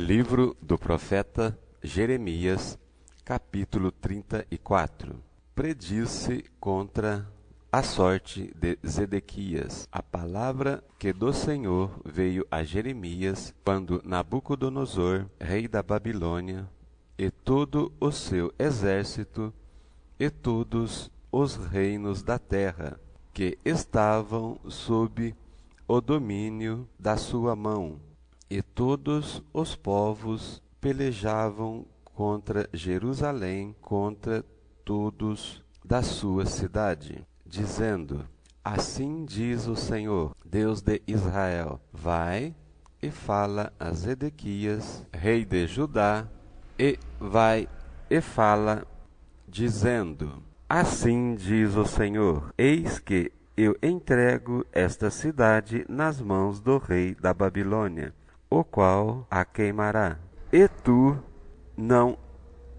Livro do profeta Jeremias, capítulo 34. Predisse contra a sorte de Zedequias a palavra que do Senhor veio a Jeremias quando Nabucodonosor, rei da Babilônia, e todo o seu exército, e todos os reinos da terra, que estavam sob o domínio da sua mão, e todos os povos pelejavam contra Jerusalém, contra todos da sua cidade, dizendo: Assim diz o Senhor, Deus de Israel: Vai e fala a Zedequias, rei de Judá, e vai e fala, dizendo: Assim diz o Senhor: Eis que eu entrego esta cidade nas mãos do rei da Babilônia, o qual a queimará, e tu não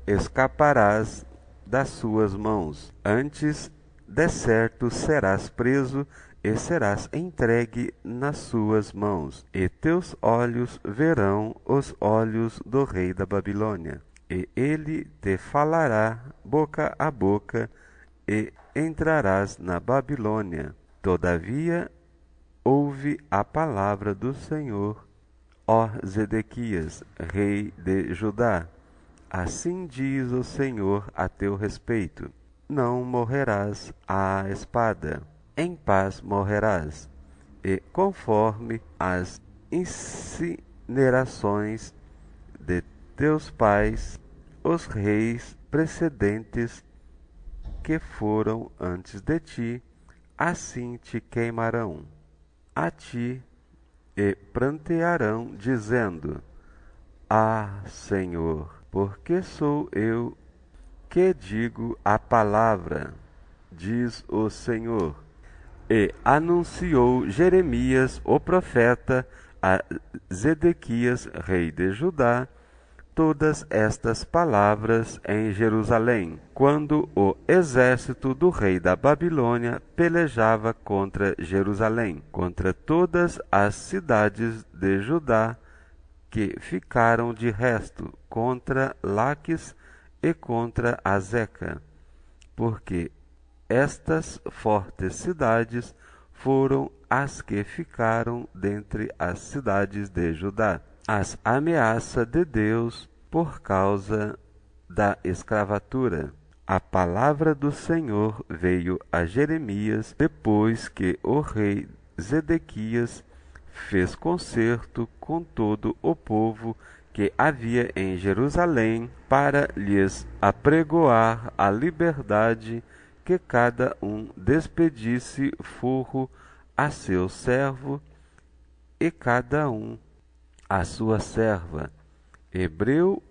escaparás das suas mãos. Antes, de certo, serás preso e serás entregue nas suas mãos, e teus olhos verão os olhos do rei da Babilônia, e ele te falará boca a boca, e entrarás na Babilônia. Todavia, ouve a palavra do Senhor, ó Zedequias, rei de Judá. Assim diz o Senhor a teu respeito: Não morrerás à espada, em paz morrerás, e conforme as incinerações de teus pais, os reis precedentes que foram antes de ti, assim te queimarão a ti, e prantearão, dizendo: Ah, Senhor, porque sou eu que digo a palavra, diz o Senhor. E anunciou Jeremias, o profeta, a Zedequias, rei de Judá, todas estas palavras em Jerusalém, quando o exército do rei da Babilônia pelejava contra Jerusalém, contra todas as cidades de Judá que ficaram de resto, contra Laques e contra Azeca, porque estas fortes cidades foram as que ficaram dentre as cidades de Judá. As ameaças de Deus por causa da escravatura. A palavra do Senhor veio a Jeremias depois que o rei Zedequias fez concerto com todo o povo que havia em Jerusalém para lhes apregoar a liberdade, que cada um despedisse forro a seu servo e cada um a sua serva, hebreu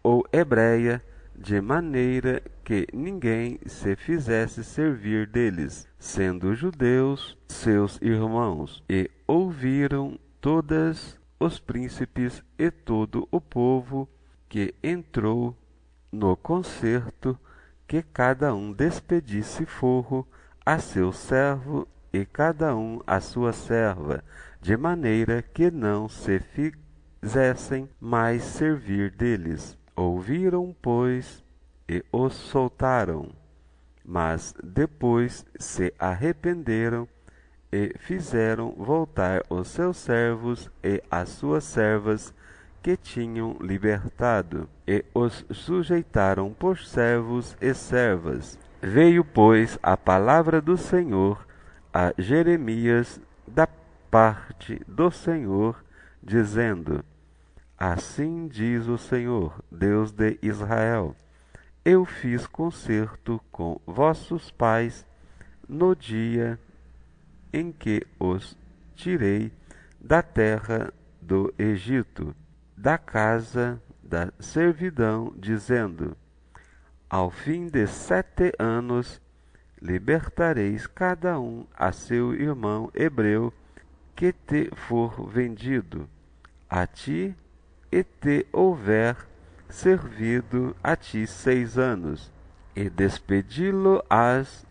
ou hebreia, de maneira que ninguém se fizesse servir deles, sendo judeus seus irmãos. E ouviram todos os príncipes e todo o povo que entrou no concerto, que cada um despedisse forro a seu servo e cada um a sua serva, de maneira que não se fizessem mais servir deles. Ouviram, pois, e os soltaram, mas depois se arrependeram e fizeram voltar os seus servos e as suas servas que tinham libertado, e os sujeitaram por servos e servas. Veio, pois, a palavra do Senhor a Jeremias da parte do Senhor, dizendo: Assim diz o Senhor, Deus de Israel: Eu fiz concerto com vossos pais no dia em que os tirei da terra do Egito, da casa da servidão, dizendo: Ao fim de 7 anos libertareis cada um a seu irmão hebreu que te for vendido a ti e te houver servido a ti 6 anos, e despedi-lo-ás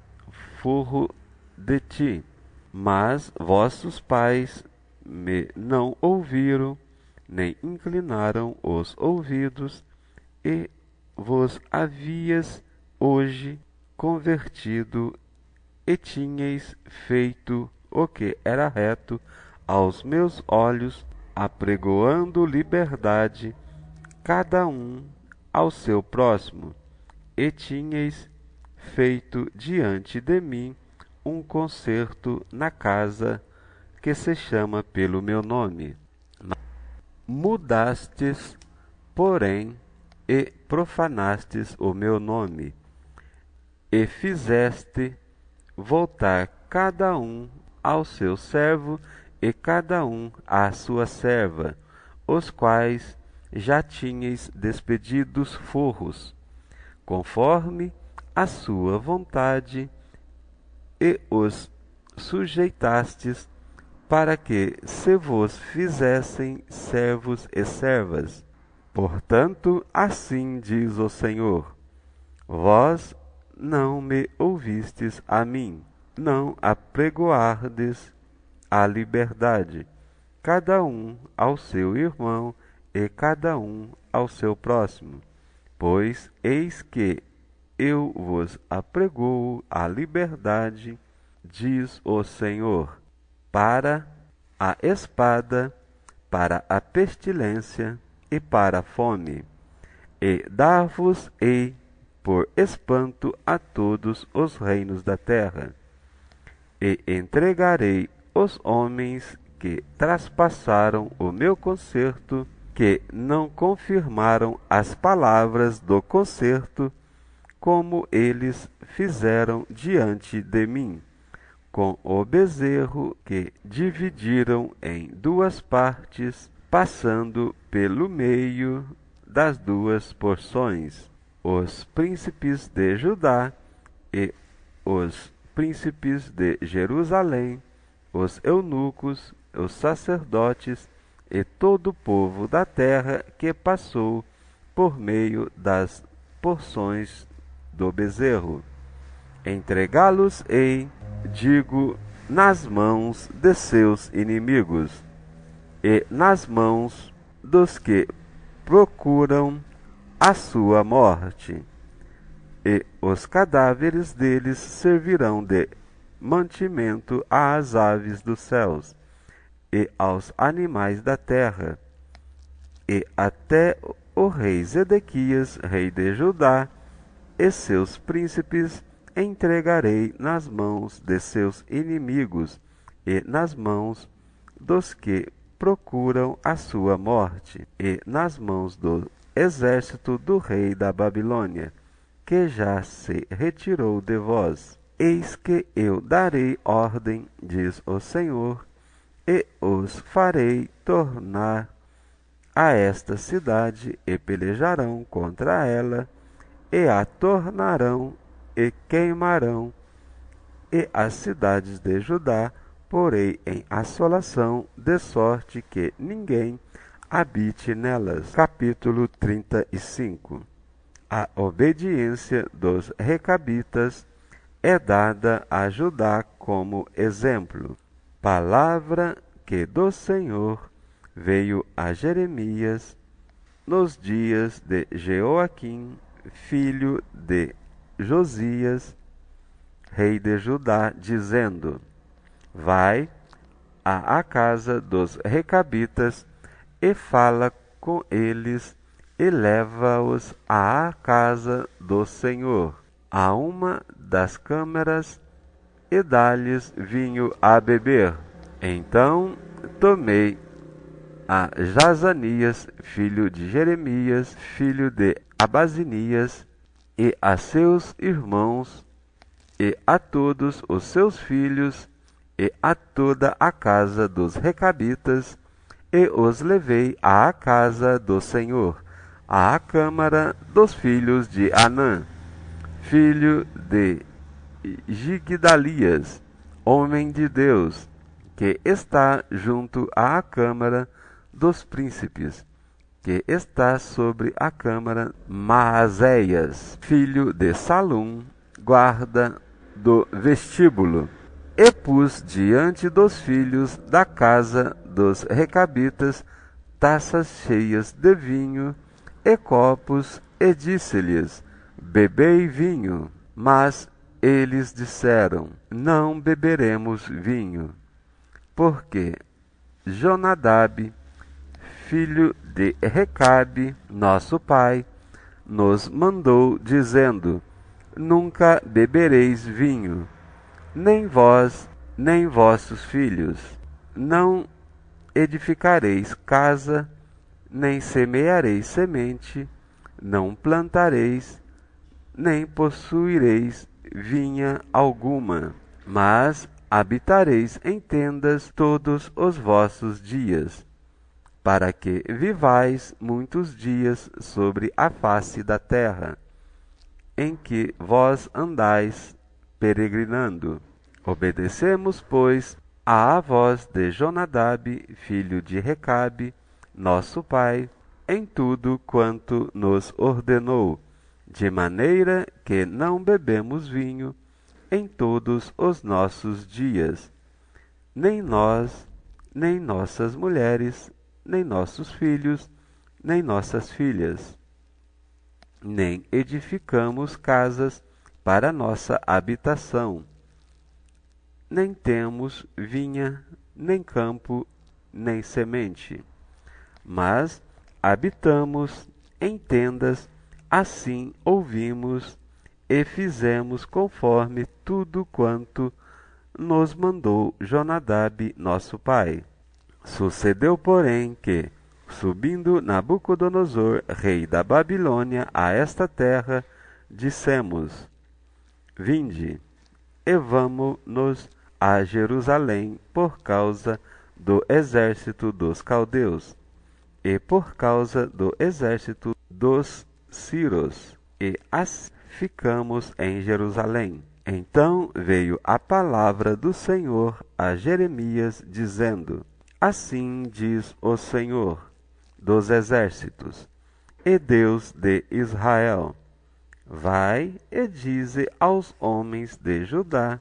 forro de ti. Mas vossos pais me não ouviram, nem inclinaram os ouvidos, e vos havias hoje convertido, e tinhais feito o que era reto aos meus olhos, apregoando liberdade, cada um ao seu próximo, e tinhais feito diante de mim um concerto na casa que se chama pelo meu nome. Mudastes, porém, e profanastes o meu nome, e fizeste voltar cada um ao seu servo e cada um à sua serva, os quais já tinhais despedidos forros, conforme a sua vontade, e os sujeitastes para que se vos fizessem servos e servas. Portanto, assim diz o Senhor: vós não me ouvistes a mim, não apregoardes a liberdade, cada um ao seu irmão e cada um ao seu próximo. Pois eis que eu vos apregoo a liberdade, diz o Senhor, para a espada, para a pestilência e para a fome, e dar-vos-ei por espanto a todos os reinos da terra, e entregarei os homens que traspassaram o meu concerto, que não confirmaram as palavras do concerto, como eles fizeram diante de mim, com o bezerro que dividiram em duas partes, passando pelo meio das duas porções. Os príncipes de Judá e os príncipes de Jerusalém, os eunucos, os sacerdotes e todo o povo da terra que passou por meio das porções do bezerro. Entregá-los-ei, digo, nas mãos de seus inimigos, e nas mãos dos que procuram a sua morte, e os cadáveres deles servirão de mantimento às aves dos céus e aos animais da terra, e até o rei Zedequias, rei de Judá, e seus príncipes entregarei nas mãos de seus inimigos e nas mãos dos que procuram a sua morte, e nas mãos do exército do rei da Babilônia, que já se retirou de vós. Eis que eu darei ordem, diz o Senhor, e os farei tornar a esta cidade, e pelejarão contra ela, e a tornarão e queimarão, e as cidades de Judá porei em assolação, de sorte que ninguém habite nelas. Capítulo 35. A obediência dos recabitas é dada a Judá como exemplo. Palavra que do Senhor veio a Jeremias nos dias de Jeoaquim, filho de Josias, rei de Judá, dizendo: vai à casa dos recabitas e fala com eles, e leva-os à casa do Senhor, a uma das câmaras, e dá-lhes vinho a beber. Então tomei a Jazanias, filho de Jeremias, filho de Abazinias, e a seus irmãos, e a todos os seus filhos, e a toda a casa dos recabitas, e os levei à casa do Senhor, à câmara dos filhos de Anã, filho de Gigdalias, homem de Deus, que está junto à câmara dos príncipes, que está sobre a câmara Maazéias, filho de Salum, guarda do vestíbulo, e pus diante dos filhos da casa dos recabitas taças cheias de vinho e copos, e disse-lhes: Bebei vinho. Mas eles disseram: Não beberemos vinho, porque Jonadab, filho de Recabe, nosso pai, nos mandou, dizendo: Nunca bebereis vinho, nem vós, nem vossos filhos. Não edificareis casa, nem semeareis semente, não plantareis, nem possuireis vinha alguma, mas habitareis em tendas todos os vossos dias, para que vivais muitos dias sobre a face da terra, em que vós andais peregrinando. Obedecemos, pois, à voz de Jonadab, filho de Recabe, nosso pai, em tudo quanto nos ordenou, de maneira que não bebemos vinho em todos os nossos dias, nem nós, nem nossas mulheres, nem nossos filhos, nem nossas filhas, nem edificamos casas para nossa habitação, nem temos vinha, nem campo, nem semente, mas habitamos em tendas. Assim ouvimos e fizemos conforme tudo quanto nos mandou Jonadab, nosso pai. Sucedeu, porém, que, subindo Nabucodonosor, rei da Babilônia, a esta terra, dissemos: Vinde, e vamo-nos a Jerusalém por causa do exército dos caldeus, e por causa do exército dos Círos, e assim ficamos em Jerusalém. Então veio a palavra do Senhor a Jeremias, dizendo: Assim diz o Senhor dos exércitos, e Deus de Israel: Vai e dize aos homens de Judá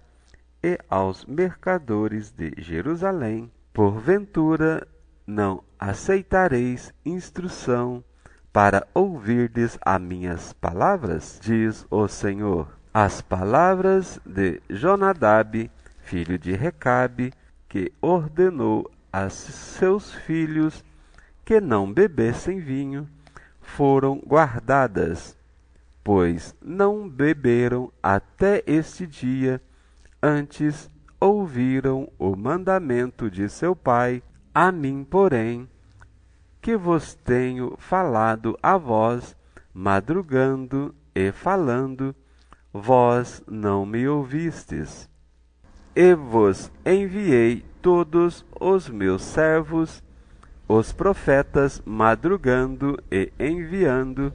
e aos mercadores de Jerusalém: Porventura não aceitareis instrução para ouvirdes as minhas palavras? Diz o Senhor. As palavras de Jonadab, filho de Recabe, que ordenou a seus filhos que não bebessem vinho, foram guardadas, pois não beberam até este dia. Antes ouviram o mandamento de seu pai. A mim, porém, que vos tenho falado a vós, madrugando e falando, vós não me ouvistes. E vos enviei todos os meus servos, os profetas, madrugando e enviando,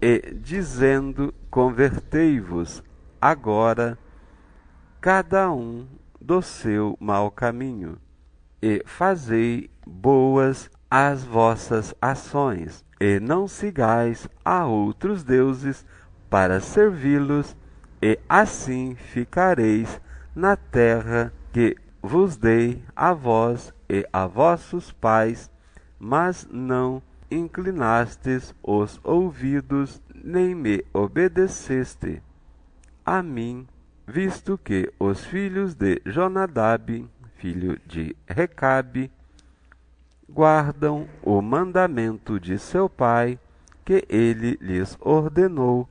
e dizendo: Convertei-vos agora, cada um do seu mau caminho, e fazei boas as vossas ações, e não sigais a outros deuses para servi-los, e assim ficareis na terra que vos dei a vós e a vossos pais, mas não inclinastes os ouvidos, nem me obedeceste a mim, visto que os filhos de Jonadab, filho de Recabe, guardam o mandamento de seu pai, que ele lhes ordenou,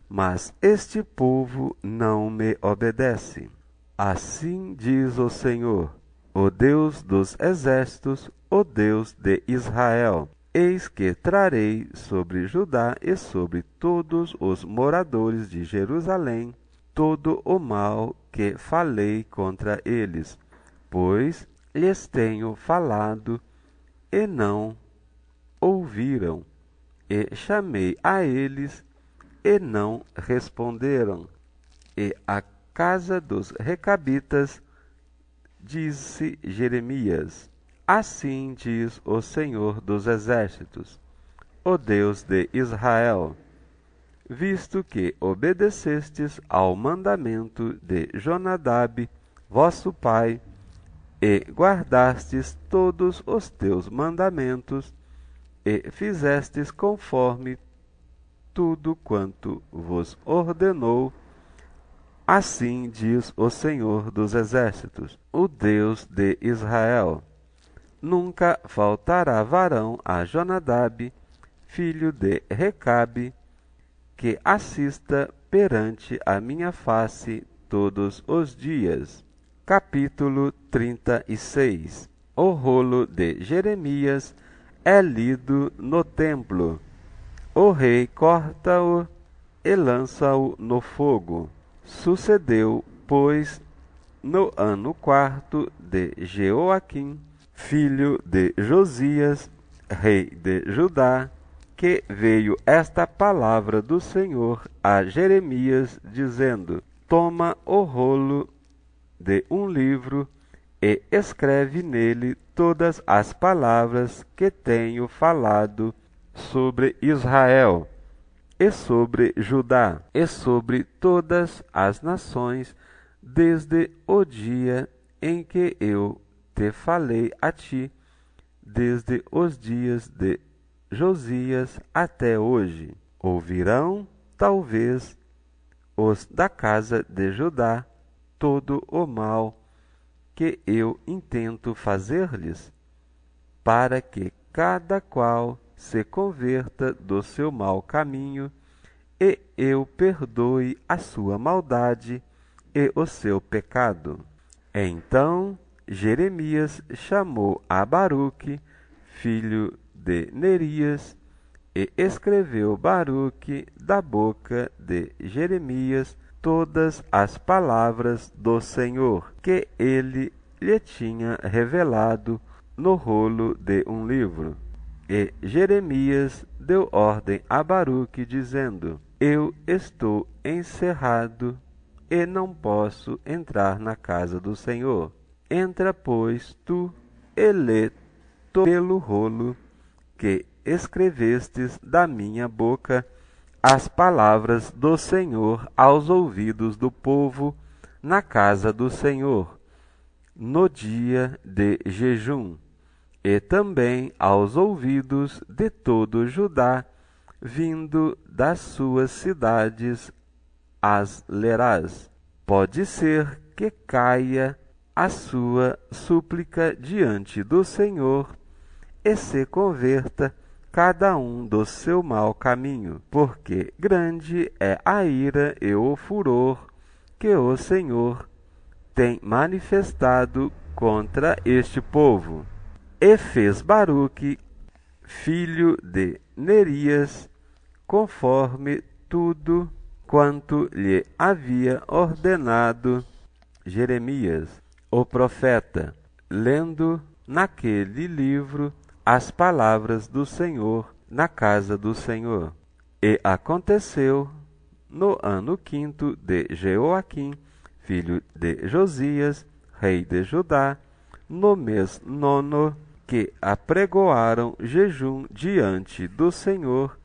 mas este povo não me obedece. Assim diz o Senhor, o Deus dos exércitos, o Deus de Israel: Eis que trarei sobre Judá e sobre todos os moradores de Jerusalém todo o mal que falei contra eles, pois lhes tenho falado e não ouviram, e chamei a eles e não responderam. E a casa dos Recabitas, disse Jeremias: Assim diz o Senhor dos exércitos, o Deus de Israel: Visto que obedecestes ao mandamento de Jonadab, vosso pai, e guardastes todos os teus mandamentos, e fizestes conforme tudo quanto vos ordenou, assim diz o Senhor dos Exércitos, o Deus de Israel: nunca faltará varão a Jonadab, filho de Recabe, que assista perante a minha face todos os dias. Capítulo 36. O rolo de Jeremias é lido no templo. O rei corta-o e lança-o no fogo. Sucedeu, pois, no ano 4 de Jeoaquim, filho de Josias, rei de Judá, que veio esta palavra do Senhor a Jeremias, dizendo: toma o rolo de um livro e escreve nele todas as palavras que tenho falado sobre Israel, e sobre Judá, e sobre todas as nações, desde o dia em que eu te falei a ti, desde os dias de Josias até hoje. Ouvirão, talvez, os da casa de Judá, todo o mal que eu intento fazer-lhes, para que cada qual se converta do seu mau caminho, e eu perdoe a sua maldade e o seu pecado. Então Jeremias chamou a Baruque, filho de Nerias, e escreveu Baruque da boca de Jeremias todas as palavras do Senhor que ele lhe tinha revelado no rolo de um livro. E Jeremias deu ordem a Baruque, dizendo: eu estou encerrado e não posso entrar na casa do Senhor. Entra, pois, tu e lê pelo rolo que escrevestes da minha boca as palavras do Senhor aos ouvidos do povo na casa do Senhor, no dia de jejum, e também aos ouvidos de todo Judá, vindo das suas cidades as lerás. Pode ser que caia a sua súplica diante do Senhor e se converta cada um do seu mau caminho, porque grande é a ira e o furor que o Senhor tem manifestado contra este povo. E fez Baruque, filho de Nerias, conforme tudo quanto lhe havia ordenado Jeremias, o profeta, lendo naquele livro as palavras do Senhor na casa do Senhor. E aconteceu no ano 5º de Jeoaquim, filho de Josias, rei de Judá, no mês 9º, que apregoaram jejum diante do Senhor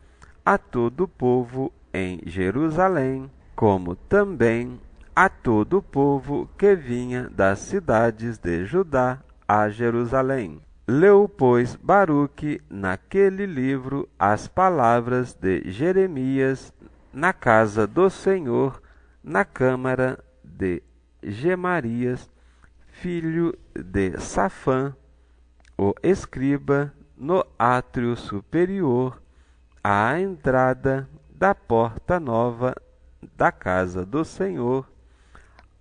a todo o povo em Jerusalém, como também a todo o povo que vinha das cidades de Judá a Jerusalém. Leu, pois, Baruque naquele livro as palavras de Jeremias na casa do Senhor, na câmara de Gemarias, filho de Safã, o escriba, no átrio superior, à entrada da porta nova da casa do Senhor,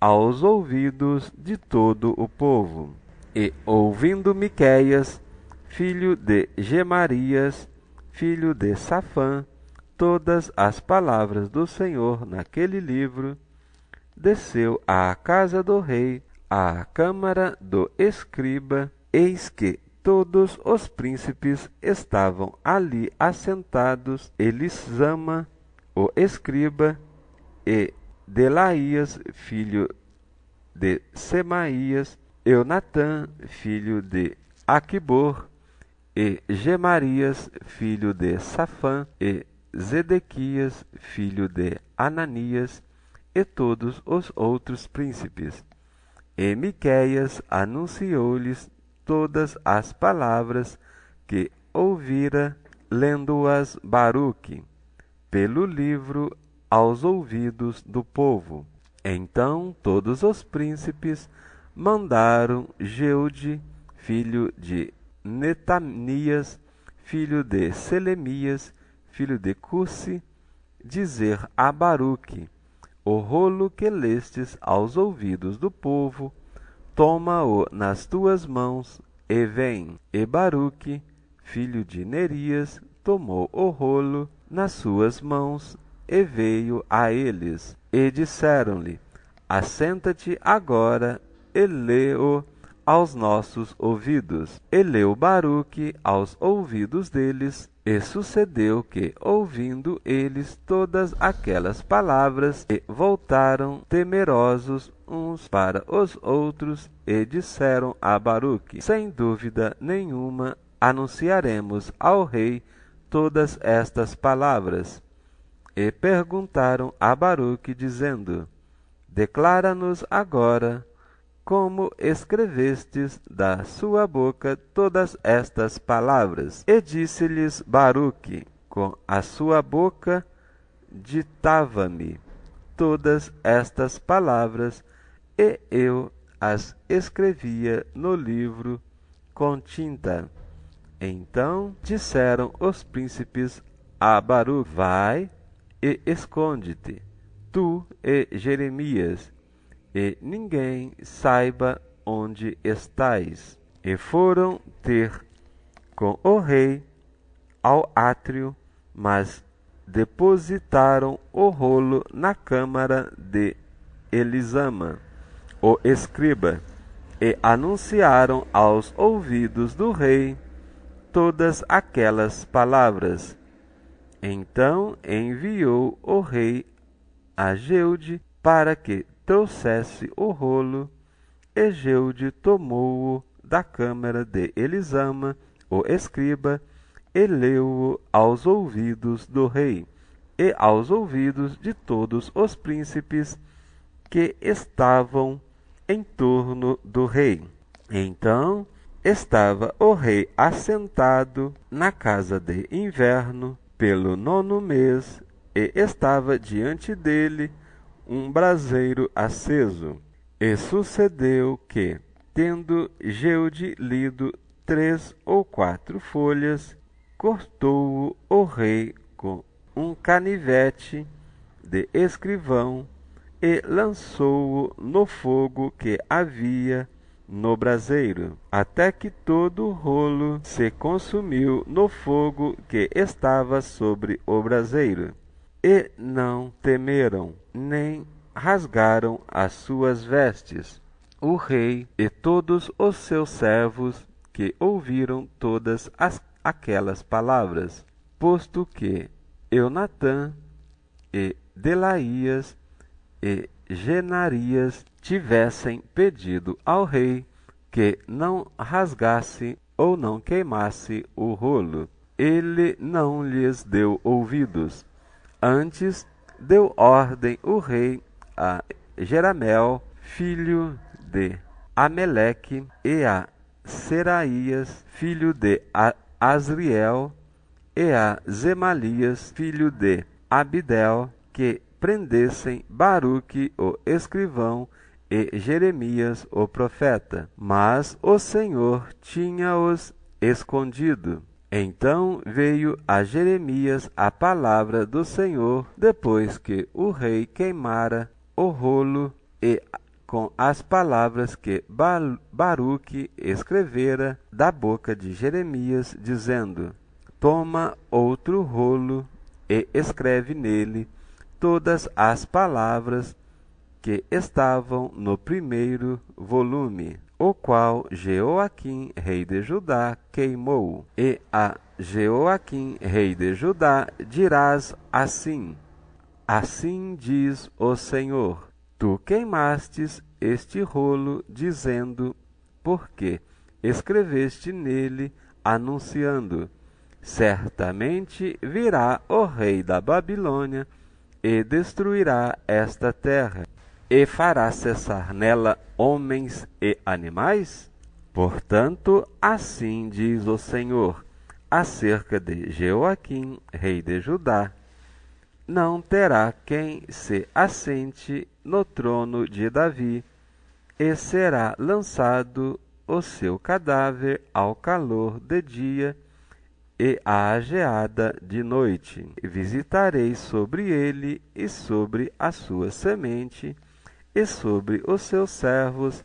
aos ouvidos de todo o povo. E ouvindo Miqueias, filho de Gemarias, filho de Safã, todas as palavras do Senhor naquele livro, desceu à casa do rei, à câmara do escriba. Eis que todos os príncipes estavam ali assentados, Elisama, o escriba, e Delaías, filho de Semaías, Eunatã, filho de Aquibor, e Gemarias, filho de Safã, e Zedequias, filho de Ananias, e todos os outros príncipes. E Miqueias anunciou-lhes todas as palavras que ouvira, lendo-as Baruque pelo livro aos ouvidos do povo. Então todos os príncipes mandaram Jeude, filho de Netanias, filho de Selemias, filho de Cusi, dizer a Baruque: o rolo que lestes aos ouvidos do povo, toma-o nas tuas mãos e vem. E Baruque, filho de Nerias, tomou o rolo nas suas mãos e veio a eles. E disseram-lhe: assenta-te agora e lê-o aos nossos ouvidos. E leu Baruque aos ouvidos deles. E sucedeu que, ouvindo eles todas aquelas palavras, e voltaram temerosos uns para os outros, e disseram a Baruque: sem dúvida nenhuma anunciaremos ao rei todas estas palavras. E perguntaram a Baruque, dizendo: declara-nos agora como escrevestes da sua boca todas estas palavras. E disse-lhes Baruque: com a sua boca ditava-me todas estas palavras, e eu as escrevia no livro com tinta. Então disseram os príncipes a Baruque: vai e esconde-te, tu e Jeremias, e ninguém saiba onde estais. E foram ter com o rei ao átrio, mas depositaram o rolo na câmara de Elisama, o escriba, e anunciaram aos ouvidos do rei todas aquelas palavras. Então enviou o rei a Jeude para que trouxesse o rolo, e Jeude tomou-o da câmara de Elisama, o escriba, e leu-o aos ouvidos do rei, e aos ouvidos de todos os príncipes que estavam em torno do rei. Então estava o rei assentado na casa de inverno pelo 9º mês, e estava diante dele um braseiro aceso. E sucedeu que, tendo Jeude lido 3 ou 4 folhas, cortou-o o rei com um canivete de escrivão e lançou-o no fogo que havia no braseiro, até que todo o rolo se consumiu no fogo que estava sobre o braseiro. E não temeram, nem rasgaram as suas vestes, o rei e todos os seus servos que ouviram todas aquelas palavras, posto que Eunatã e Delaías e Genarias tivessem pedido ao rei que não rasgasse ou não queimasse o rolo. Ele não lhes deu ouvidos. Antes deu ordem o rei a Jeramel, filho de Ameleque, e a Seraías, filho de Asriel, e a Zemalias, filho de Abidel, que prendessem Baruque, o escrivão, e Jeremias, o profeta. Mas o Senhor tinha-os escondido. Então veio a Jeremias a palavra do Senhor, depois que o rei queimara o rolo, e com as palavras que Baruque escrevera da boca de Jeremias, dizendo: toma outro rolo e escreve nele todas as palavras que estavam no primeiro volume, o qual Jeoaquim, rei de Judá, queimou. E a Jeoaquim, rei de Judá, dirás assim: assim diz o Senhor, tu queimastes este rolo, dizendo, porque escreveste nele, anunciando: certamente virá o rei da Babilônia e destruirá esta terra. e fará cessar nela homens e animais? Portanto, assim diz o Senhor acerca de Jeoaquim, rei de Judá: não terá quem se assente no trono de Davi, e será lançado o seu cadáver ao calor de dia e à geada de noite. Visitarei sobre ele e sobre a sua semente e sobre os seus servos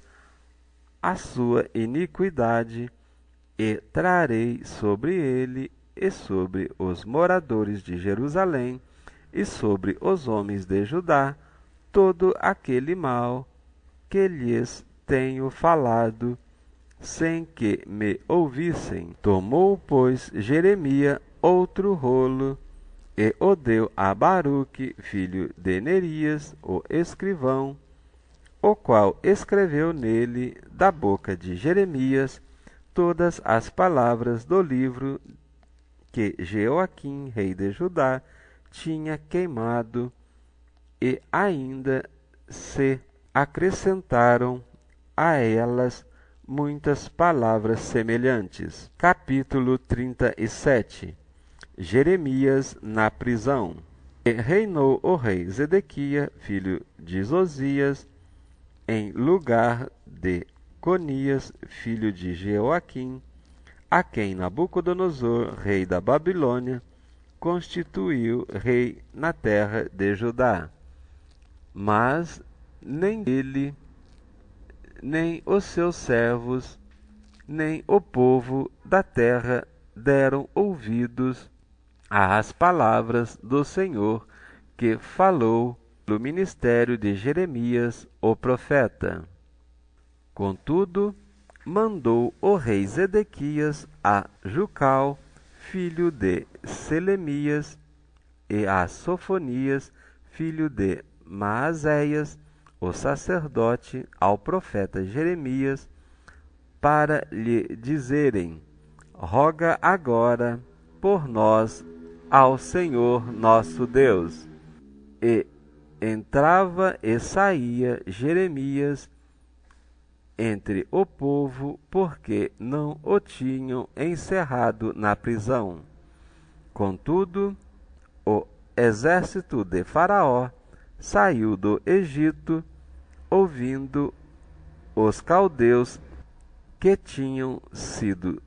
a sua iniquidade, e trarei sobre ele e sobre os moradores de Jerusalém e sobre os homens de Judá todo aquele mal que lhes tenho falado, sem que me ouvissem. Tomou, pois, Jeremias outro rolo e o deu a Baruque, filho de Nerias, o escrivão, o qual escreveu nele, da boca de Jeremias, todas as palavras do livro que Jeoaquim, rei de Judá, tinha queimado, e ainda se acrescentaram a elas muitas palavras semelhantes. Capítulo 37. Jeremias na prisão. E reinou o rei Zedequias, filho de Josias, em lugar de Conias, filho de Jeoaquim, a quem Nabucodonosor, rei da Babilônia, constituiu rei na terra de Judá. Mas nem ele, nem os seus servos, nem o povo da terra deram ouvidos às palavras do Senhor que falou no ministério de Jeremias, o profeta. Contudo, mandou o rei Zedequias a Jucal, filho de Selemias, e a Sofonias, filho de Maazéias, o sacerdote, ao profeta Jeremias, para lhe dizerem: roga agora por nós ao Senhor nosso Deus. E entrava e saía Jeremias entre o povo, porque não o tinham encerrado na prisão. Contudo, o exército de Faraó saiu do Egito, ouvindo os caldeus que tinham sido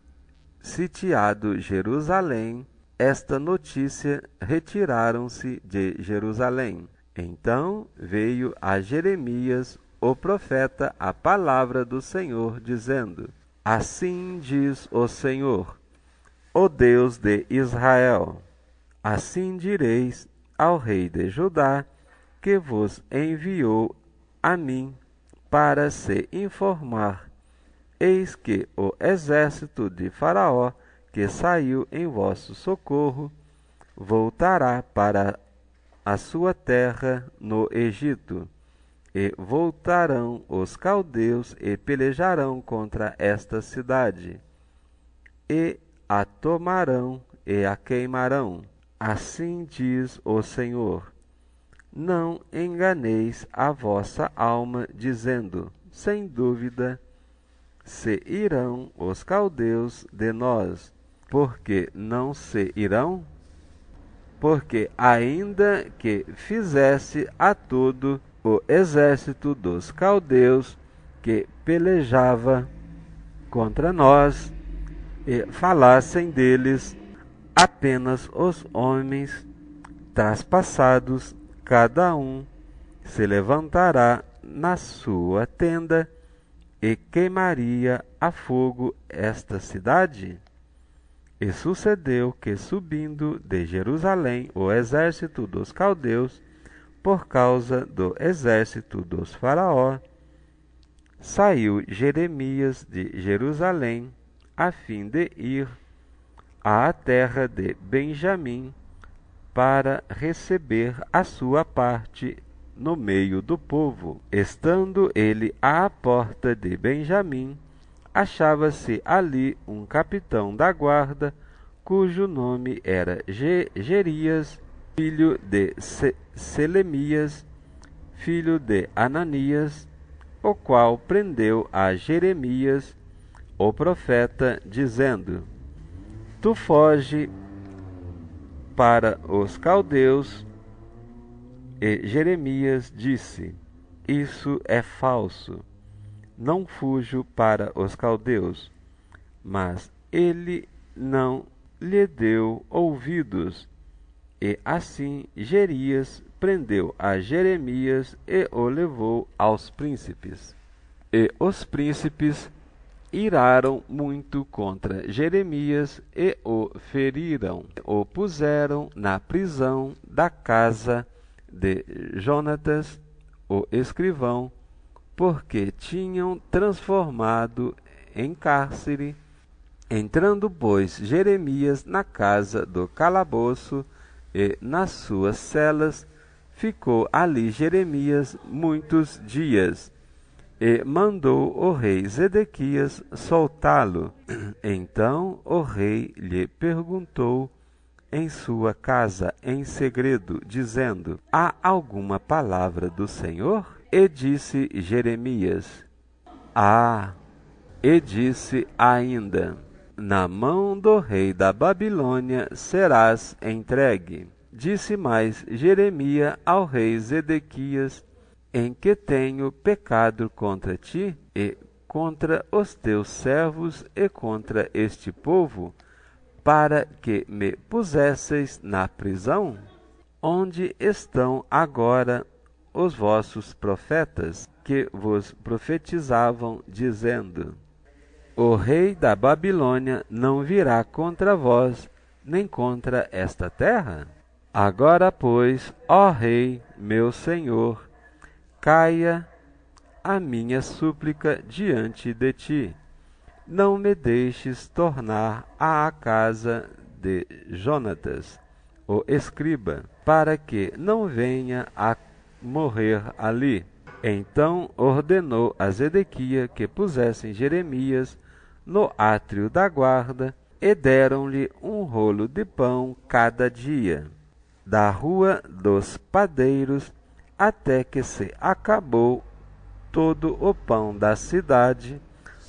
sitiado Jerusalém esta notícia, retiraram-se de Jerusalém. Então veio a Jeremias, o profeta, a palavra do Senhor, dizendo: assim diz o Senhor, o Deus de Israel: assim direis ao rei de Judá, que vos enviou a mim para se informar: eis que o exército de Faraó, que saiu em vosso socorro, voltará para a sua terra no Egito, e voltarão os caldeus e pelejarão contra esta cidade, e a tomarão e a queimarão. Assim diz o Senhor: não enganeis a vossa alma, dizendo: sem dúvida se irão os caldeus de nós. Porque não se irão? Porque ainda que fizesse a todo o exército dos caldeus que pelejava contra nós, e falassem deles apenas os homens traspassados, cada um se levantará na sua tenda e queimaria a fogo esta cidade? E sucedeu que, subindo de Jerusalém o exército dos caldeus, por causa do exército dos Faraó, saiu Jeremias de Jerusalém, a fim de ir à terra de Benjamim, para receber a sua parte no meio do povo. Estando ele à porta de Benjamim, achava-se ali um capitão da guarda, cujo nome era Jerias, filho de Selemias, filho de Ananias, o qual prendeu a Jeremias, o profeta, dizendo: Tu foge para os caldeus. E Jeremias disse: Isso é falso. Não fujo para os caldeus. Mas ele não lhe deu ouvidos. E assim Jerias prendeu a Jeremias e o levou aos príncipes. E os príncipes iraram muito contra Jeremias e o feriram. O puseram na prisão da casa de Jonatas, o escrivão, porque tinham transformado em cárcere. Entrando, pois, Jeremias na casa do calabouço e nas suas celas, ficou ali Jeremias muitos dias, e mandou o rei Zedequias soltá-lo. Então o rei lhe perguntou em sua casa em segredo, dizendo: Há alguma palavra do Senhor? E disse Jeremias: Há. E disse ainda: Na mão do rei da Babilônia serás entregue. Disse mais Jeremias ao rei Zedequias: Em que tenho pecado contra ti e contra os teus servos e contra este povo, para que me pusesseis na prisão? Onde estão agora os vossos profetas que vos profetizavam, dizendo: O rei da Babilônia não virá contra vós, nem contra esta terra? Agora, pois, ó rei, meu senhor, caia a minha súplica diante de ti. Não me deixes tornar à casa de Jonatas, o escriba, para que não venha a morrer ali. Então ordenou a Zedequias que pusessem Jeremias no átrio da guarda e deram-lhe um rolo de pão cada dia, da rua dos padeiros, até que se acabou todo o pão da cidade.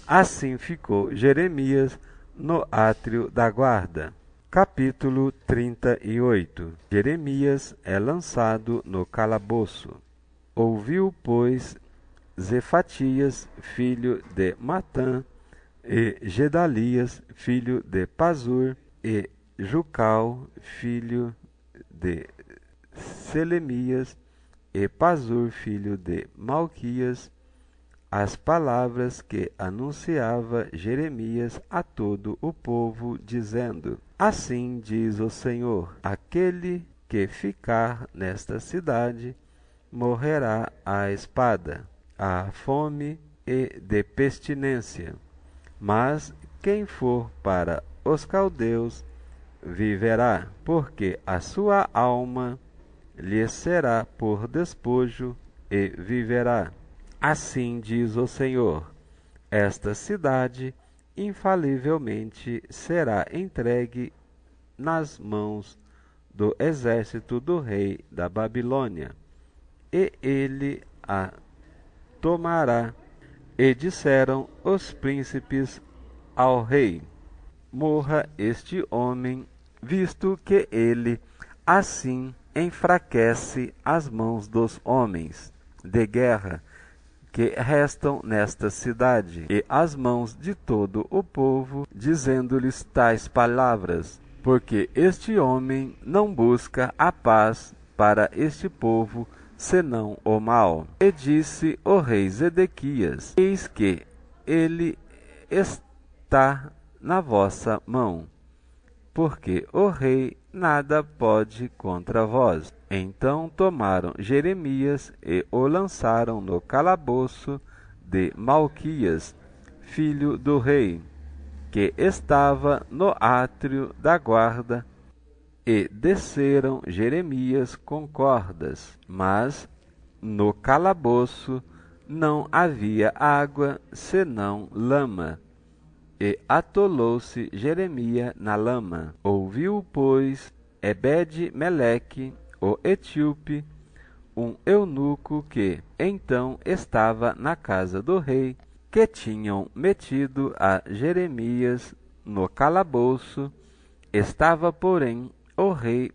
Assim ficou Jeremias no átrio da guarda. Capítulo 38. Jeremias é lançado no calabouço. Ouviu, pois, Zefatias, filho de Matã, e Gedalias, filho de Pazur, e Jucal, filho de Selemias, e Pazur, filho de Malquias, as palavras que anunciava Jeremias a todo o povo, dizendo: Assim diz o Senhor: aquele que ficar nesta cidade morrerá à espada, à fome e de pestilência. Mas quem for para os caldeus viverá, porque a sua alma lhe será por despojo e viverá. Assim diz o Senhor: esta cidade infalivelmente será entregue nas mãos do exército do rei da Babilônia, e ele a tomará. E disseram os príncipes ao rei: Morra este homem, visto que ele assim enfraquece as mãos dos homens de guerra que restam nesta cidade, e as mãos de todo o povo, dizendo-lhes tais palavras, porque este homem não busca a paz para este povo, senão o mal. E disse o rei Zedequias: Eis que ele está na vossa mão, porque o rei nada pode contra vós. Então tomaram Jeremias e o lançaram no calabouço de Malquias, filho do rei, que estava no átrio da guarda, e desceram Jeremias com cordas. Mas no calabouço não havia água, senão lama, e atolou-se Jeremias na lama. Ouviu, pois, Ebed-Meleque, o etíope, um eunuco que então estava na casa do rei, que tinham metido a Jeremias no calabouço. Estava, porém, o rei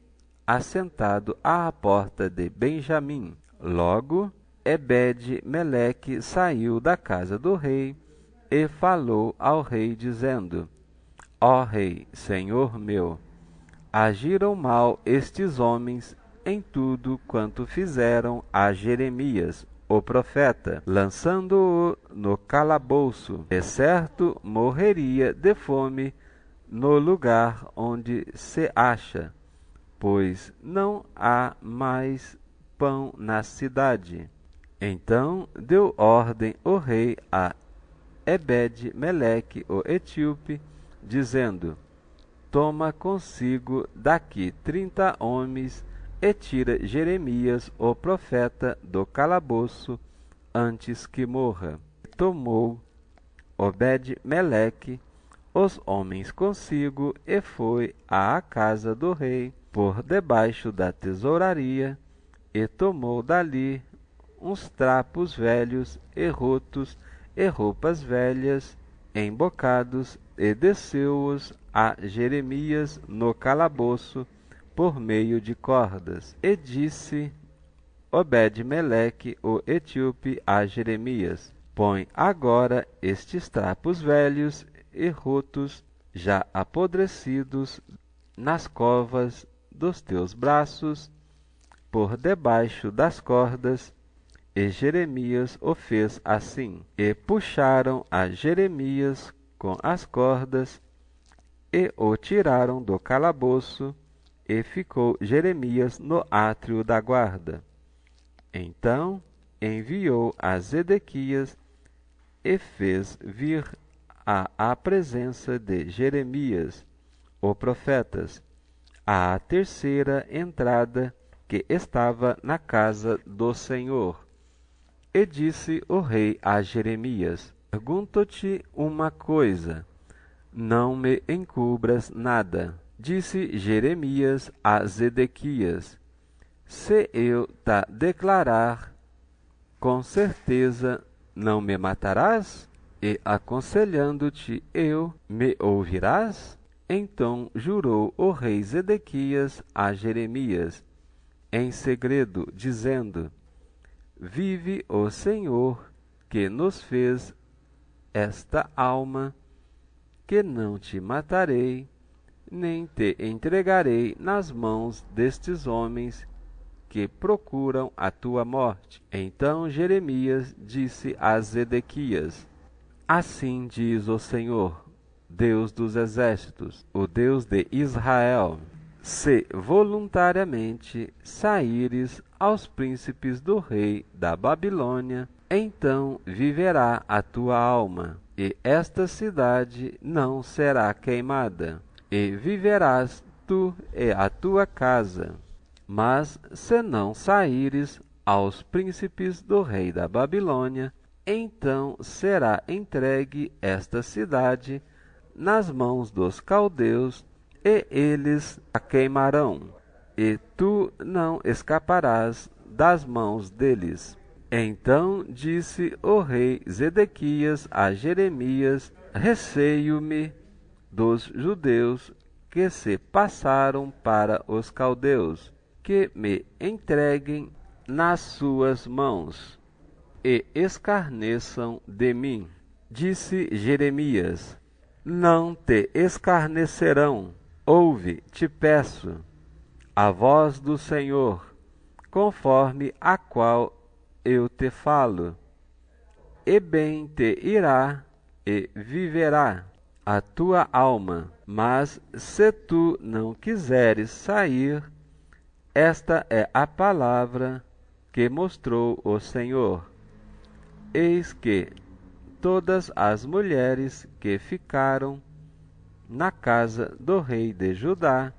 assentado à porta de Benjamim. Logo, Ebed-Meleque saiu da casa do rei e falou ao rei, dizendo: Ó rei, senhor meu, agiram mal estes homens em tudo quanto fizeram a Jeremias, o profeta, lançando-o no calabouço. De certo morreria de fome no lugar onde se acha, pois não há mais pão na cidade. Então deu ordem o rei a Ebed-Meleque, o etíope, dizendo: Toma consigo daqui 30 homens e tira Jeremias, o profeta, do calabouço antes que morra. Tomou Obed-Meleque os homens consigo e foi à casa do rei por debaixo da tesouraria e tomou dali uns trapos velhos e rotos e roupas velhas embocados e desceu-os a Jeremias no calabouço por meio de cordas. E disse Obed-Meleque, o etíope, a Jeremias: Põe agora estes trapos velhos e rotos, já apodrecidos, nas covas dos teus braços, por debaixo das cordas. E Jeremias o fez assim. E puxaram a Jeremias com as cordas, e o tiraram do calabouço, e ficou Jeremias no átrio da guarda. Então enviou a Zedequias e fez vir à presença de Jeremias, o profeta, à terceira entrada que estava na casa do Senhor. E disse o rei a Jeremias: Pergunto-te uma coisa, não me encubras nada. Disse Jeremias a Zedequias: Se eu te declarar, com certeza não me matarás? E aconselhando-te eu, me ouvirás? Então jurou o rei Zedequias a Jeremias em segredo, dizendo: Vive o Senhor, que nos fez esta alma, que não te matarei, nem te entregarei nas mãos destes homens que procuram a tua morte. Então Jeremias disse a Zedequias: Assim diz o Senhor, Deus dos exércitos, o Deus de Israel: Se voluntariamente saíres aos príncipes do rei da Babilônia, então viverá a tua alma, e esta cidade não será queimada, e viverás tu e a tua casa. Mas se não saíres aos príncipes do rei da Babilônia, então será entregue esta cidade nas mãos dos caldeus, e eles a queimarão, e tu não escaparás das mãos deles. Então disse o rei Zedequias a Jeremias: Receio-me dos judeus que se passaram para os caldeus, que me entreguem nas suas mãos e escarneçam de mim. Disse Jeremias: Não te escarnecerão. Ouve, te peço, a voz do Senhor, conforme a qual eu te falo, e bem te irá e viverá a tua alma. Mas se tu não quiseres sair, esta é a palavra que mostrou o Senhor. Eis que todas as mulheres que ficaram na casa do rei de Judá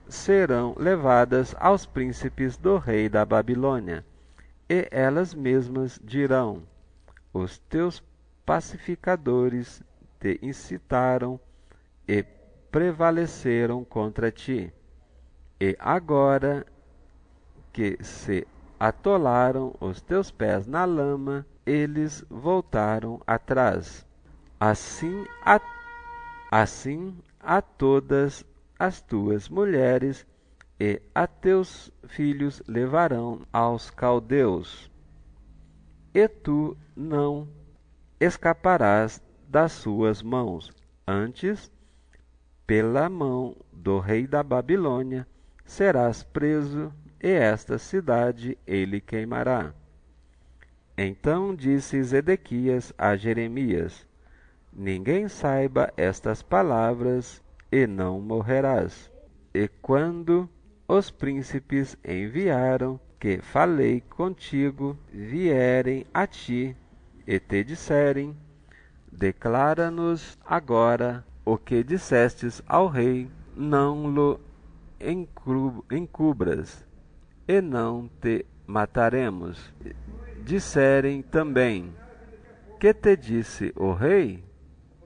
serão levadas aos príncipes do rei da Babilônia, e elas mesmas dirão: Os teus pacificadores te incitaram e prevaleceram contra ti. E agora que se atolaram os teus pés na lama, eles voltaram atrás. Assim a todas as tuas mulheres e a teus filhos levarão aos caldeus, e tu não escaparás das suas mãos. Antes, pela mão do rei da Babilônia, serás preso, e esta cidade ele queimará. Então disse Zedequias a Jeremias: Ninguém saiba estas palavras, e não morrerás. E quando os príncipes enviaram que falei contigo vierem a ti, e te disserem: Declara-nos agora o que dissestes ao rei, não lo encubras, e não te mataremos. Disserem também: Que te disse o rei?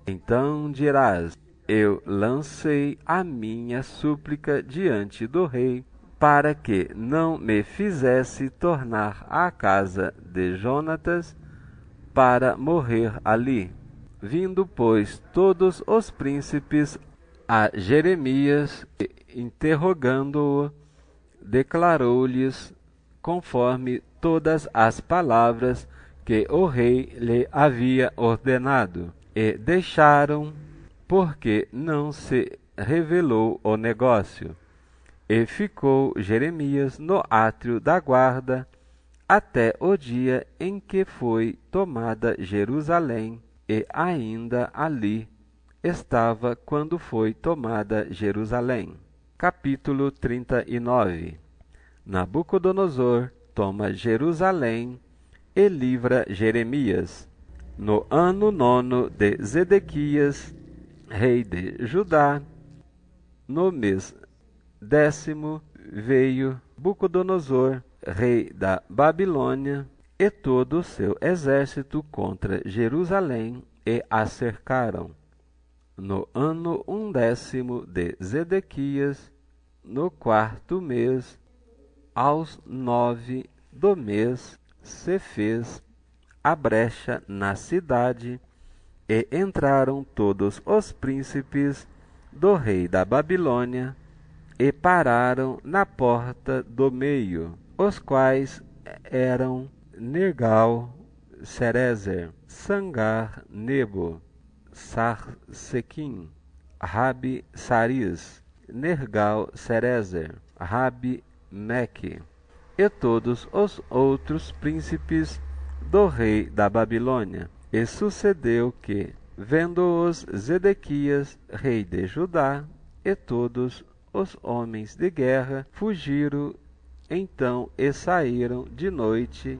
Então dirás: Eu lancei a minha súplica diante do rei, para que não me fizesse tornar à casa de Jonatas para morrer ali. Vindo, pois, todos os príncipes a Jeremias, interrogando-o, declarou-lhes conforme todas as palavras que o rei lhe havia ordenado, e deixaram, porque não se revelou o negócio. E ficou Jeremias no átrio da guarda até o dia em que foi tomada Jerusalém, e ainda ali estava quando foi tomada Jerusalém. Capítulo 39. Nabucodonosor toma Jerusalém e livra Jeremias. No ano 9 de Zedequias, rei de Judá, no mês 10º, veio Nabucodonosor, rei da Babilônia, e todo o seu exército contra Jerusalém, e a cercaram. No ano 11º de Zedequias, no 4º mês, aos 9 do mês, se fez a brecha na cidade, e entraram todos os príncipes do rei da Babilônia, e pararam na porta do meio, os quais eram Nergal-Sarezer, Sangar-Nebo, Sarsequim, Rabi-Saris, Nergal-Sarezer, Rabi-Meque, e todos os outros príncipes do rei da Babilônia. E sucedeu que, vendo-os Zedequias, rei de Judá, e todos os homens de guerra, fugiram então e saíram de noite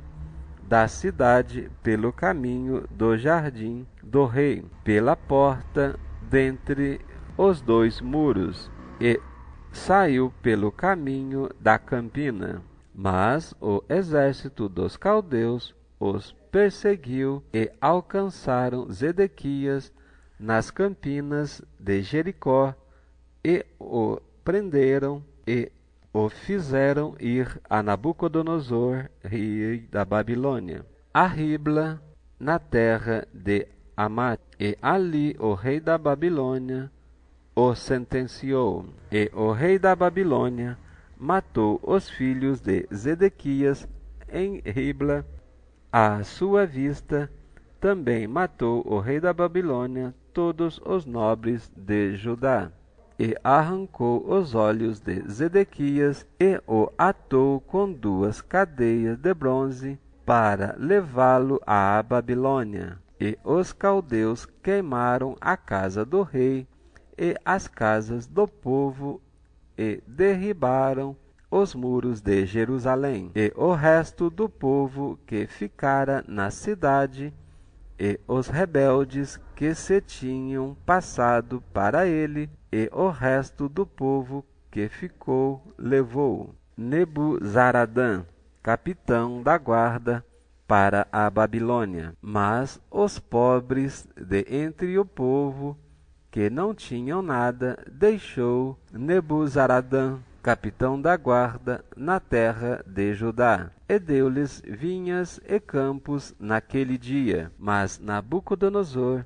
da cidade pelo caminho do jardim do rei, pela porta dentre os dois muros, e saiu pelo caminho da campina. Mas o exército dos caldeus os perseguiu, e alcançaram Zedequias nas campinas de Jericó, e o prenderam, e o fizeram ir a Nabucodonosor, rei da Babilônia, a Ribla, na terra de Amate, e ali o rei da Babilônia o sentenciou. E o rei da Babilônia matou os filhos de Zedequias em Ribla à sua vista. Também matou o rei da Babilônia todos os nobres de Judá, e arrancou os olhos de Zedequias, e o atou com 2 cadeias de bronze, para levá-lo à Babilônia. E os caldeus queimaram a casa do rei e as casas do povo, e derribaram os muros de Jerusalém. E o resto do povo que ficara na cidade, e os rebeldes que se tinham passado para ele, e o resto do povo que ficou, levou Nebuzaradã, capitão da guarda, para a Babilônia. Mas os pobres de entre o povo, que não tinham nada, deixou Nebuzaradã, capitão da guarda, na terra de Judá. E deu-lhes vinhas e campos naquele dia. Mas Nabucodonosor,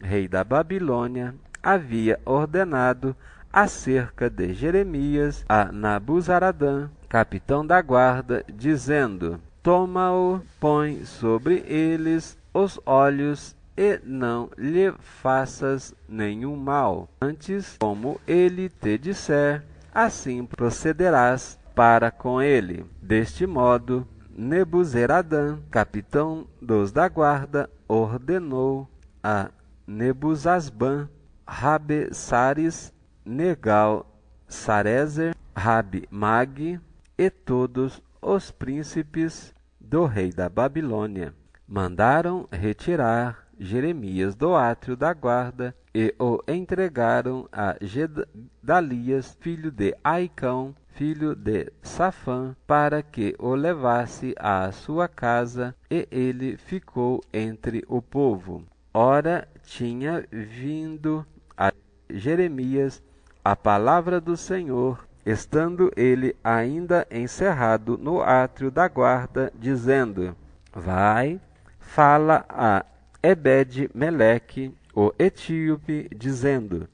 rei da Babilônia, havia ordenado acerca de Jeremias a Nabuzaradã, capitão da guarda, dizendo: Toma-o, põe sobre eles os olhos e não lhe faças nenhum mal. Antes, como ele te disser, assim procederás para com ele. Deste modo, Nebuzaradã, capitão dos da guarda, ordenou a Nebuzasban, Rabessares, Negal-Sarezer, Rabi-Mag e todos os príncipes do rei da Babilônia. Mandaram retirar Jeremias do átrio da guarda e o entregaram a Gedalias, filho de Aicão, filho de Safã, para que o levasse à sua casa, e ele ficou entre o povo. Ora, tinha vindo a Jeremias a palavra do Senhor, estando ele ainda encerrado no átrio da guarda, dizendo: Vai, fala a Ebed-Meleque, o etíope, dizendo: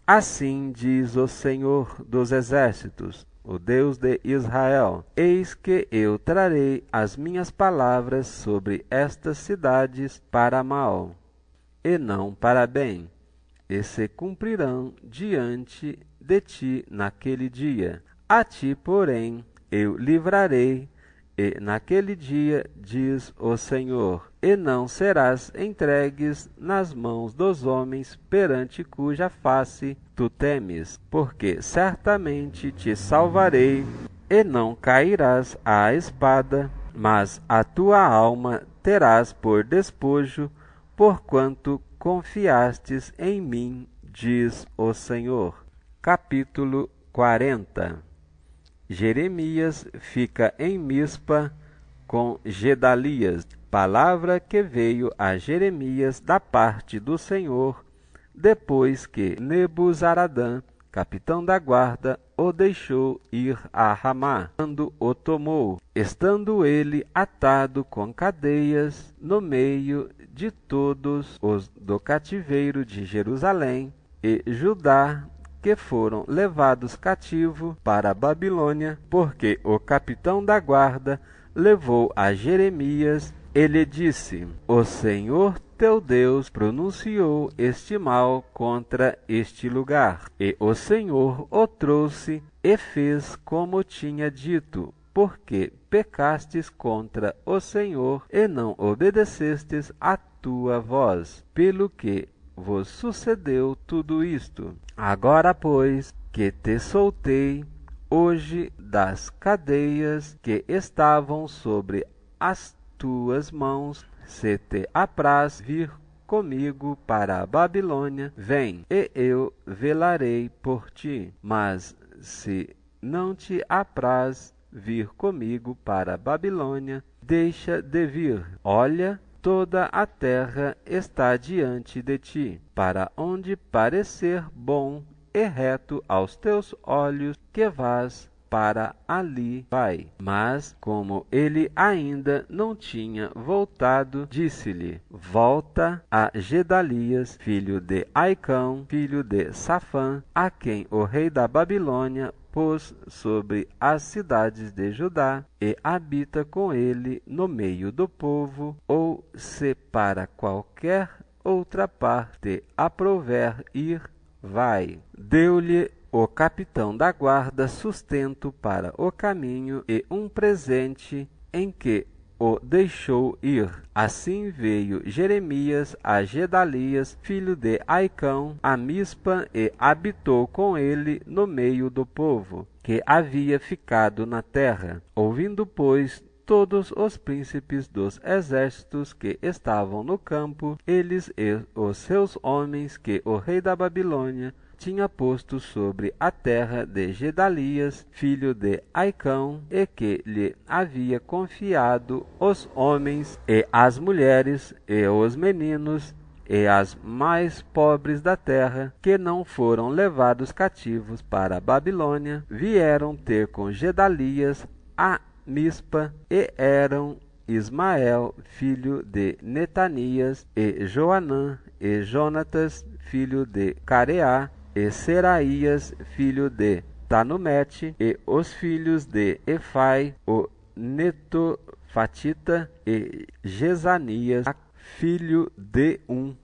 Assim diz o Senhor dos exércitos, o Deus de Israel: Eis que eu trarei as minhas palavras sobre estas cidades para mal, e não para bem, e se cumprirão diante de ti naquele dia. A ti, porém, eu livrarei, e naquele dia, diz o Senhor, e não serás entregues nas mãos dos homens perante cuja face tu temes, porque certamente te salvarei, e não cairás à espada, mas a tua alma terás por despojo, porquanto confiastes em mim, diz o Senhor. Capítulo 40. Jeremias fica em Mispa com Gedalias. Palavra que veio a Jeremias da parte do Senhor, depois que Nebuzaradã, capitão da guarda, o deixou ir a Ramá, quando o tomou, estando ele atado com cadeias no meio de todos os do cativeiro de Jerusalém e Judá, que foram levados cativo para a Babilônia, porque o capitão da guarda levou a Jeremias e lhe disse: O Senhor teu Deus pronunciou este mal contra este lugar, e o Senhor o trouxe e fez como tinha dito, porque pecastes contra o Senhor e não obedecestes à tua voz, pelo que vos sucedeu tudo isto. Agora, pois, que te soltei hoje das cadeias que estavam sobre as tuas mãos, se te apraz vir comigo para a Babilônia, vem, e eu velarei por ti. Mas se não te apraz vir comigo para a Babilônia, deixa de vir. Olha, toda a terra está diante de ti, para onde parecer bom e reto aos teus olhos, que vás para ali, vai. Mas, como ele ainda não tinha voltado, disse-lhe: Volta a Gedalias, filho de Aicão, filho de Safã, a quem o rei da Babilônia pôs sobre as cidades de Judá, e habita com ele no meio do povo, ou se para qualquer outra parte aprouver ir, vai. Deu-lhe o capitão da guarda sustento para o caminho e um presente em que o deixou ir. Assim veio Jeremias a Gedalias, filho de Aicão, a Mispa, e habitou com ele no meio do povo, que havia ficado na terra. Ouvindo, pois, todos os príncipes dos exércitos que estavam no campo, eles e os seus homens que o rei da Babilônia tinha posto sobre a terra de Gedalias, filho de Aicão, e que lhe havia confiado os homens e as mulheres e os meninos e as mais pobres da terra, que não foram levados cativos para a Babilônia, vieram ter com Gedalias a Mispa, e eram Ismael, filho de Netanias, e Joanã, e Jonatas, filho de Careá, e Seraías, filho de Tanumete, e os filhos de Efai, o Netofatita, e Jezanias, filho de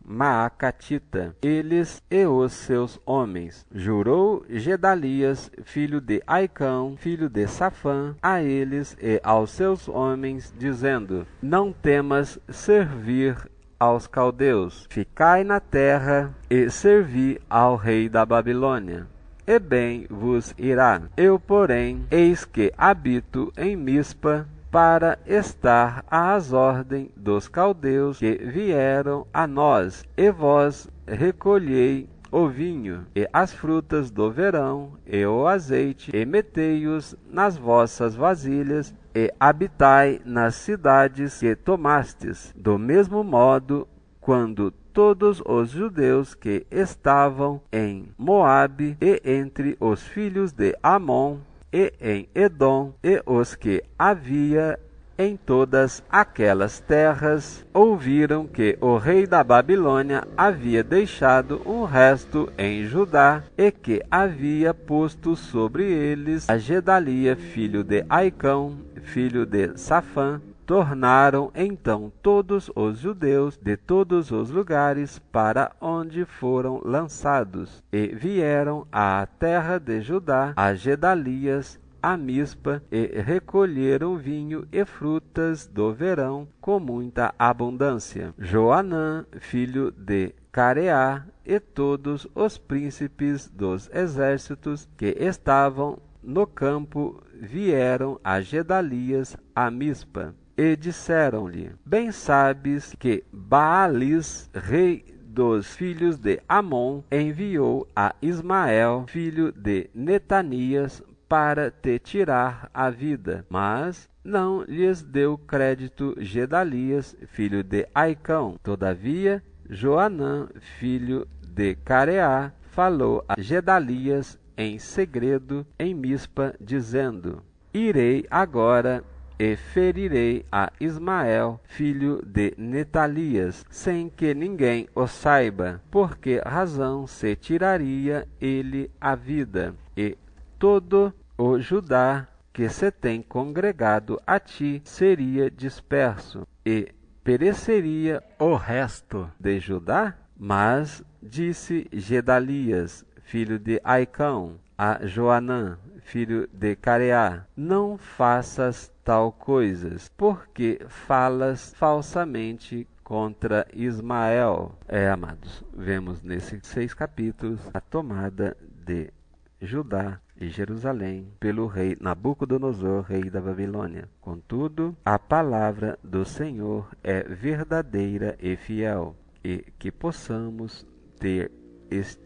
Maacatita, eles e os seus homens. Jurou Gedalias, filho de Aicão, filho de Safã, a eles e aos seus homens, dizendo: não temas servir aos caldeus, ficai na terra e servi ao rei da Babilônia, e bem vos irá. Eu, porém, eis que habito em Mispa, para estar às ordens dos caldeus que vieram a nós, e vós recolhei o vinho, e as frutas do verão, e o azeite, e metei-os nas vossas vasilhas, e habitai nas cidades que tomastes. Do mesmo modo, quando todos os judeus que estavam em Moabe, e entre os filhos de Amon, e em Edom, e os que havia em todas aquelas terras, ouviram que o rei da Babilônia havia deixado um resto em Judá, e que havia posto sobre eles a Gedalia, filho de Aicão, filho de Safã. Tornaram então todos os judeus de todos os lugares para onde foram lançados, e vieram à terra de Judá, a Gedalias, a Mispa, e recolheram vinho e frutas do verão com muita abundância. Joanã, filho de Careá, e todos os príncipes dos exércitos que estavam no campo vieram a Gedalias, a Mispa, e disseram-lhe: bem sabes que Baalis, rei dos filhos de Amon, enviou a Ismael, filho de Netanias, para te tirar a vida. Mas não lhes deu crédito Gedalias, filho de Aicão. Todavia, Joanã, filho de Careá, falou a Gedalias em segredo em Mispa, dizendo: irei agora e ferirei a Ismael, filho de Netalias, sem que ninguém o saiba, por que razão se tiraria ele a vida, e todo o Judá que se tem congregado a ti seria disperso, e pereceria o resto de Judá? Mas disse Gedalias, filho de Aicão, a Joanã, filho de Careá: não faças tal coisas, porque falas falsamente contra Ismael. Amados, vemos nesses 6 capítulos a tomada de Judá e Jerusalém pelo rei Nabucodonosor, rei da Babilônia. Contudo, a palavra do Senhor é verdadeira e fiel, e que possamos ter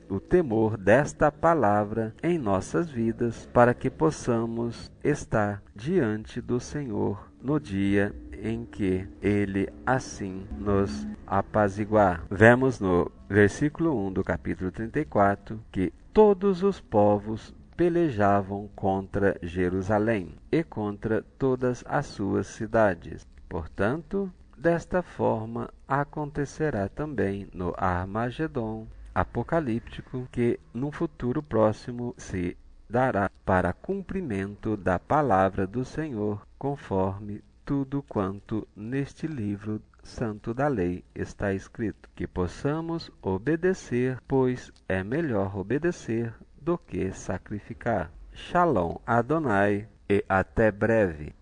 o temor desta palavra em nossas vidas, para que possamos estar diante do Senhor no dia em que Ele assim nos apaziguar. Vemos no versículo 1 do capítulo 34 que todos os povos pelejavam contra Jerusalém e contra todas as suas cidades. Portanto, desta forma acontecerá também no Armagedon apocalíptico, que num futuro próximo se dará para cumprimento da palavra do Senhor, conforme tudo quanto neste livro santo da lei está escrito. Que possamos obedecer, pois é melhor obedecer do que sacrificar. Shalom Adonai, e até breve.